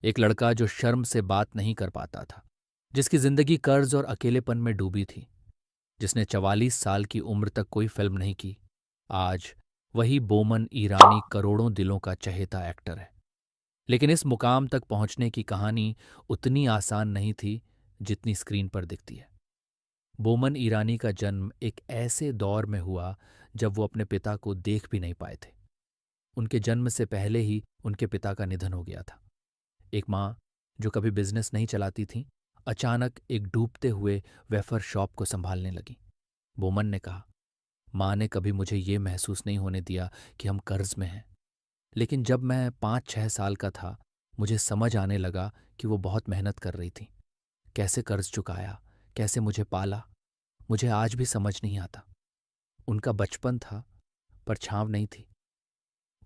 एक लड़का जो शर्म से बात नहीं कर पाता था, जिसकी जिंदगी कर्ज और अकेलेपन में डूबी थी, जिसने 44 साल की उम्र तक कोई फिल्म नहीं की। आज वही बोमन ईरानी करोड़ों दिलों का चहेता एक्टर है। लेकिन इस मुकाम तक पहुंचने की कहानी उतनी आसान नहीं थी जितनी स्क्रीन पर दिखती है। बोमन ईरानी का जन्म एक ऐसे दौर में हुआ जब वो अपने पिता को देख भी नहीं पाए थे। उनके जन्म से पहले ही उनके पिता का निधन हो गया था। एक माँ जो कभी बिजनेस नहीं चलाती थी, अचानक एक डूबते हुए वेफर शॉप को संभालने लगी। बोमन ने कहा, माँ ने कभी मुझे ये महसूस नहीं होने दिया कि हम कर्ज में हैं। लेकिन जब मैं 5-6 साल का था, मुझे समझ आने लगा कि वो बहुत मेहनत कर रही थी। कैसे कर्ज चुकाया, कैसे मुझे पाला, मुझे आज भी समझ नहीं आता। उनका बचपन था, पर छांव नहीं थी।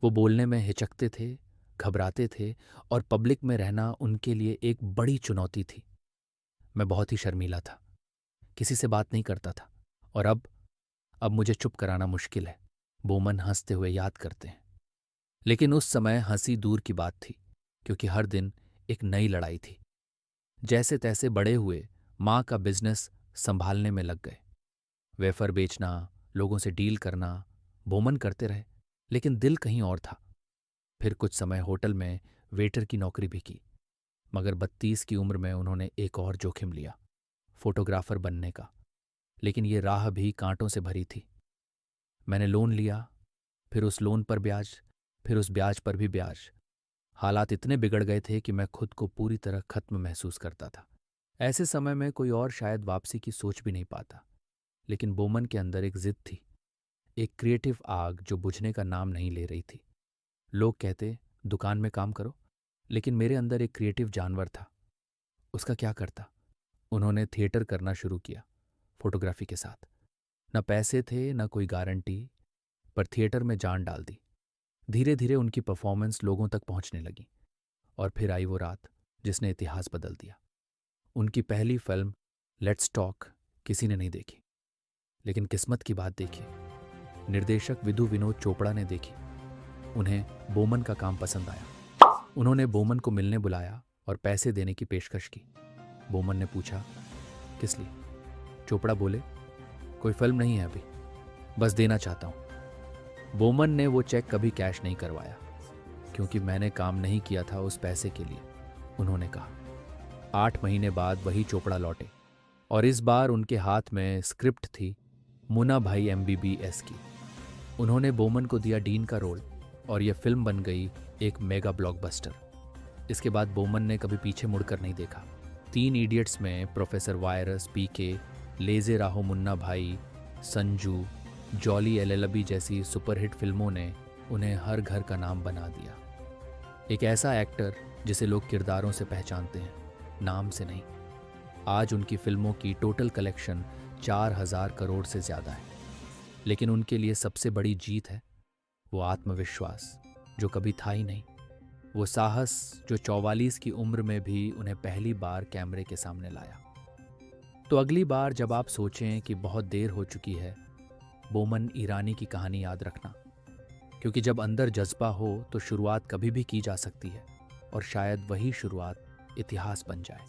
वो बोलने में हिचकते थे, घबराते थे, और पब्लिक में रहना उनके लिए एक बड़ी चुनौती थी। मैं बहुत ही शर्मीला था, किसी से बात नहीं करता था, और अब मुझे चुप कराना मुश्किल है, बोमन हंसते हुए याद करते हैं। लेकिन उस समय हंसी दूर की बात थी, क्योंकि हर दिन एक नई लड़ाई थी। जैसे तैसे बड़े हुए, माँ का बिजनेस संभालने में लग गए। वेफर बेचना, लोगों से डील करना, बोमन करते रहे, लेकिन दिल कहीं और था। फिर कुछ समय होटल में वेटर की नौकरी भी की, मगर 32 की उम्र में उन्होंने एक और जोखिम लिया, फोटोग्राफर बनने का। लेकिन ये राह भी कांटों से भरी थी। मैंने लोन लिया, फिर उस लोन पर ब्याज, फिर उस ब्याज पर भी ब्याज। हालात इतने बिगड़ गए थे कि मैं खुद को पूरी तरह खत्म महसूस करता था। ऐसे समय में कोई और शायद वापसी की सोच भी नहीं पाता, लेकिन बोमन के अंदर एक जिद थी, एक क्रिएटिव आग जो बुझने का नाम नहीं ले रही थी। लोग कहते, दुकान में काम करो, लेकिन मेरे अंदर एक क्रिएटिव जानवर था। उसका क्या करता? उन्होंने थिएटर करना शुरू किया, फोटोग्राफी के साथ। न पैसे थे, न कोई गारंटी, पर थिएटर में जान डाल दी। धीरे धीरे उनकी परफॉर्मेंस लोगों तक पहुंचने लगी, और फिर आई वो रात जिसने इतिहास बदल दिया। उनकी पहली फिल्म लेट्स टॉक किसी ने नहीं देखी, लेकिन किस्मत की बात देखी, निर्देशक विधु विनोद चोपड़ा ने देखी। उन्हें बोमन का काम पसंद आया। उन्होंने बोमन को मिलने बुलाया और पैसे देने की पेशकश की। बोमन ने पूछा, किस लिए? चोपड़ा बोले, कोई फिल्म नहीं है अभी, बस देना चाहता हूं। बोमन ने वो चेक कभी कैश नहीं करवाया, क्योंकि मैंने काम नहीं किया था उस पैसे के लिए, उन्होंने कहा। 8 महीने बाद वही चोपड़ा लौटे, और इस बार उनके हाथ में स्क्रिप्ट थी मुन्ना भाई MBBS की। उन्होंने बोमन को दिया डीन का रोल, और यह फिल्म बन गई एक मेगा ब्लॉकबस्टर। इसके बाद बोमन ने कभी पीछे मुड़कर नहीं देखा। 3 इडियट्स में प्रोफेसर वायरस, PK, लेजे राहो मुन्ना भाई, संजू, जॉली LLB जैसी सुपरहिट फिल्मों ने उन्हें हर घर का नाम बना दिया। एक ऐसा एक्टर जिसे लोग किरदारों से पहचानते हैं, नाम से नहीं। आज उनकी फिल्मों की टोटल कलेक्शन 4000 करोड़ से ज्यादा है। लेकिन उनके लिए सबसे बड़ी जीत है वो आत्मविश्वास, जो कभी था ही नहीं। वो साहस जो 44 की उम्र में भी उन्हें पहली बार कैमरे के सामने लाया। तो अगली बार जब आप सोचें कि बहुत देर हो चुकी है, बोमन ईरानी की कहानी याद रखना, क्योंकि जब अंदर जज्बा हो तो शुरुआत कभी भी की जा सकती है, और शायद वही शुरुआत इतिहास बन जाए।